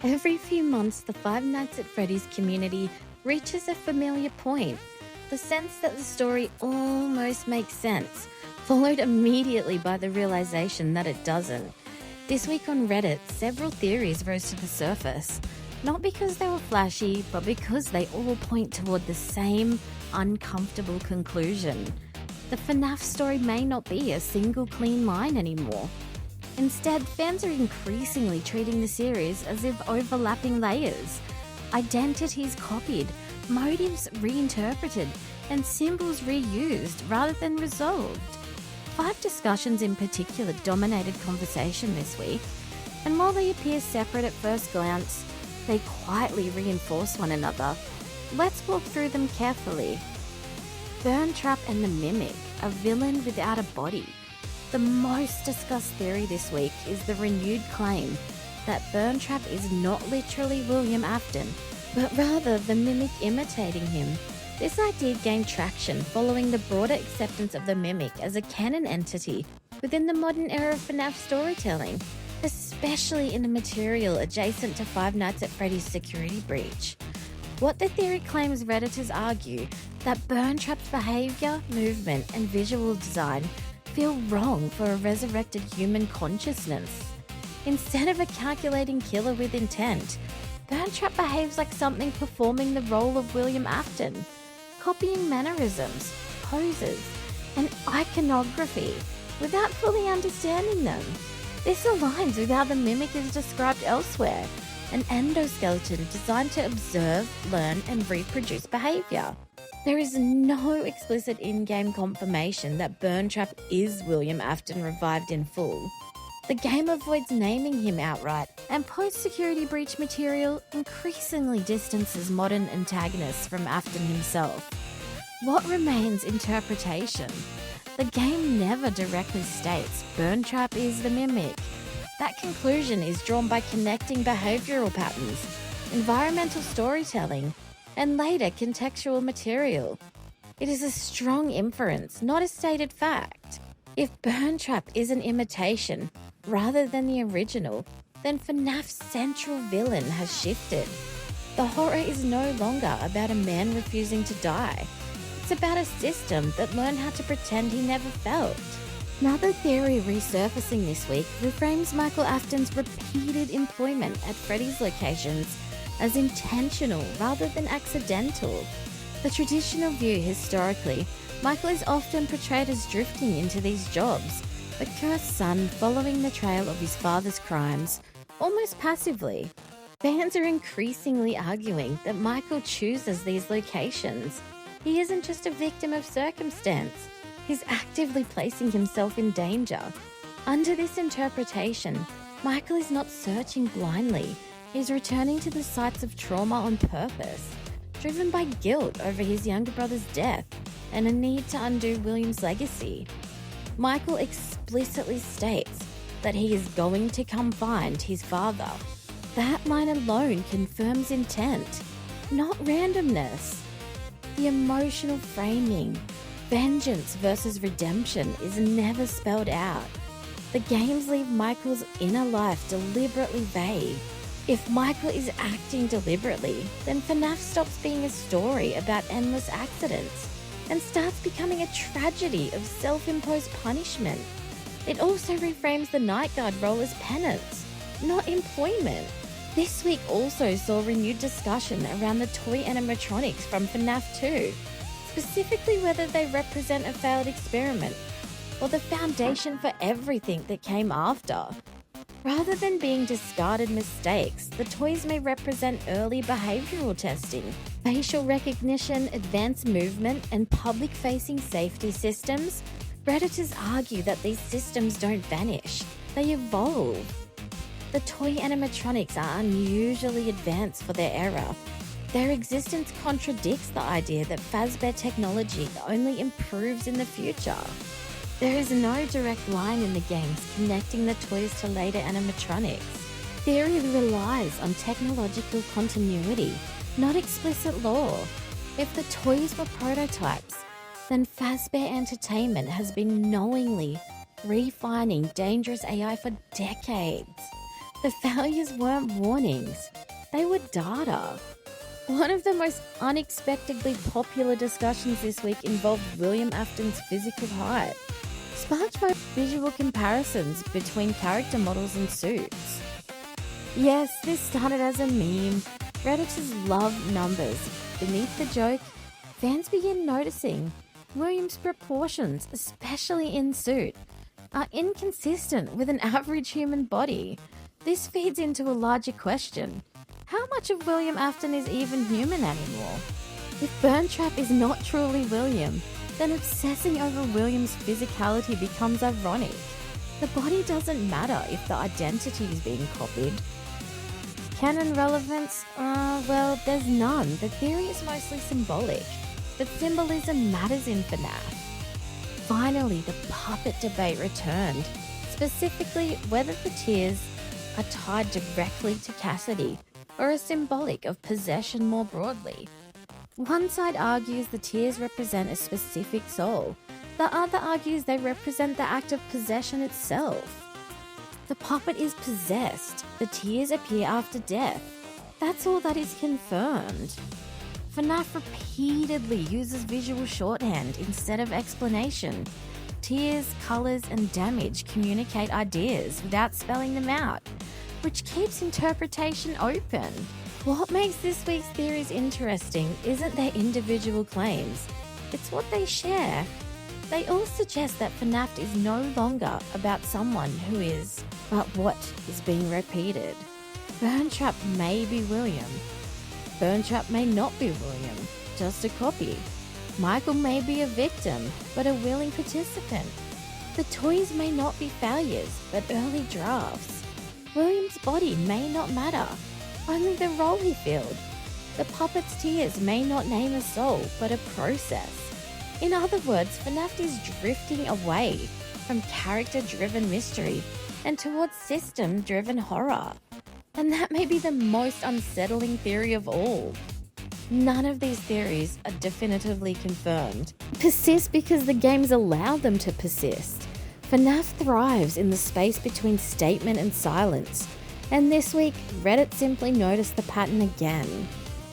Every few months, the Five Nights at Freddy's community reaches a familiar point. The sense that the story almost makes sense, followed immediately by the realization that it doesn't. This week on Reddit, several theories rose to the surface. Not because they were flashy, but because they all point toward the same uncomfortable conclusion. The FNAF story may not be a single clean line anymore. Instead, fans are increasingly treating the series as if overlapping layers, identities copied, motives reinterpreted, and symbols reused rather than resolved. 5 discussions in particular dominated conversation this week, and while they appear separate at first glance, they quietly reinforce one another. Let's walk through them carefully. Burntrap and the Mimic, a villain without a body. The most discussed theory this week is the renewed claim that Burntrap is not literally William Afton, but rather the Mimic imitating him. This idea gained traction following the broader acceptance of the Mimic as a canon entity within the modern era of FNAF storytelling, especially in the material adjacent to Five Nights at Freddy's security breach. What the theory claims, Redditors argue that Burntrap's behaviour, movement, and visual design feel wrong for a resurrected human consciousness. Instead of a calculating killer with intent, Burntrap behaves like something performing the role of William Afton, copying mannerisms, poses, and iconography without fully understanding them. This aligns with how the Mimic is described elsewhere, an endoskeleton designed to observe, learn, and reproduce behaviour. There is no explicit in-game confirmation that Burntrap is William Afton revived in full. The game avoids naming him outright, and post-security breach material increasingly distances modern antagonists from Afton himself. What remains interpretation? The game never directly states Burntrap is the Mimic. That conclusion is drawn by connecting behavioural patterns, environmental storytelling, and later contextual material. It is a strong inference, not a stated fact. If Burntrap is an imitation rather than the original, then FNAF's central villain has shifted. The horror is no longer about a man refusing to die. It's about a system that learned how to pretend he never felt. Another theory resurfacing this week reframes Michael Afton's repeated employment at Freddy's locations as intentional rather than accidental. The traditional view historically, Michael is often portrayed as drifting into these jobs, the cursed son following the trail of his father's crimes, almost passively. Fans are increasingly arguing that Michael chooses these locations. He isn't just a victim of circumstance, he's actively placing himself in danger. Under this interpretation, Michael is not searching blindly. He's returning to the sites of trauma on purpose, driven by guilt over his younger brother's death and a need to undo William's legacy. Michael explicitly states that he is going to come find his father. That line alone confirms intent, not randomness. The emotional framing, vengeance versus redemption, is never spelled out. The games leave Michael's inner life deliberately vague. If Michael is acting deliberately, then FNAF stops being a story about endless accidents and starts becoming a tragedy of self-imposed punishment. It also reframes the night guard role as penance, not employment. This week also saw renewed discussion around the toy animatronics from FNAF 2, specifically whether they represent a failed experiment or the foundation for everything that came after. Rather than being discarded mistakes, the toys may represent early behavioral testing, facial recognition, advanced movement, and public-facing safety systems. Redditors argue that these systems don't vanish, they evolve. The toy animatronics are unusually advanced for their era. Their existence contradicts the idea that Fazbear technology only improves in the future. There is no direct line in the games connecting the toys to later animatronics. Theory relies on technological continuity, not explicit lore. If the toys were prototypes, then Fazbear Entertainment has been knowingly refining dangerous AI for decades. The failures weren't warnings, they were data. One of the most unexpectedly popular discussions this week involved William Afton's physical height, sparked by visual comparisons between character models and suits. Yes, this started as a meme. Redditors love numbers. Beneath the joke, fans began noticing William's proportions, especially in suit, are inconsistent with an average human body. This feeds into a larger question. How much of William Afton is even human anymore? If Burntrap is not truly William, then obsessing over William's physicality becomes ironic. The body doesn't matter if the identity is being copied. Canon relevance? Well, there's none. The theory is mostly symbolic, but symbolism matters in FNAF. Finally, the puppet debate returned, specifically whether the tears are tied directly to Cassidy or are symbolic of possession more broadly. One side argues the tears represent a specific soul. The other argues they represent the act of possession itself. The puppet is possessed. The tears appear after death. That's all that is confirmed. FNAF repeatedly uses visual shorthand instead of explanation. Tears, colours, and damage communicate ideas without spelling them out, which keeps interpretation open. What makes this week's theories interesting isn't their individual claims, it's what they share. They all suggest that FNAF is no longer about someone who is, but what is being repeated. Burntrap may be William. Burntrap may not be William, just a copy. Michael may be a victim, but a willing participant. The toys may not be failures, but early drafts. William's body may not matter, only the role he filled. The puppet's tears may not name a soul, but a process. In other words, FNAF is drifting away from character-driven mystery and towards system-driven horror. And that may be the most unsettling theory of all. None of these theories are definitively confirmed. Persist because the games allow them to persist. FNAF thrives in the space between statement and silence. And this week, Reddit simply noticed the pattern again.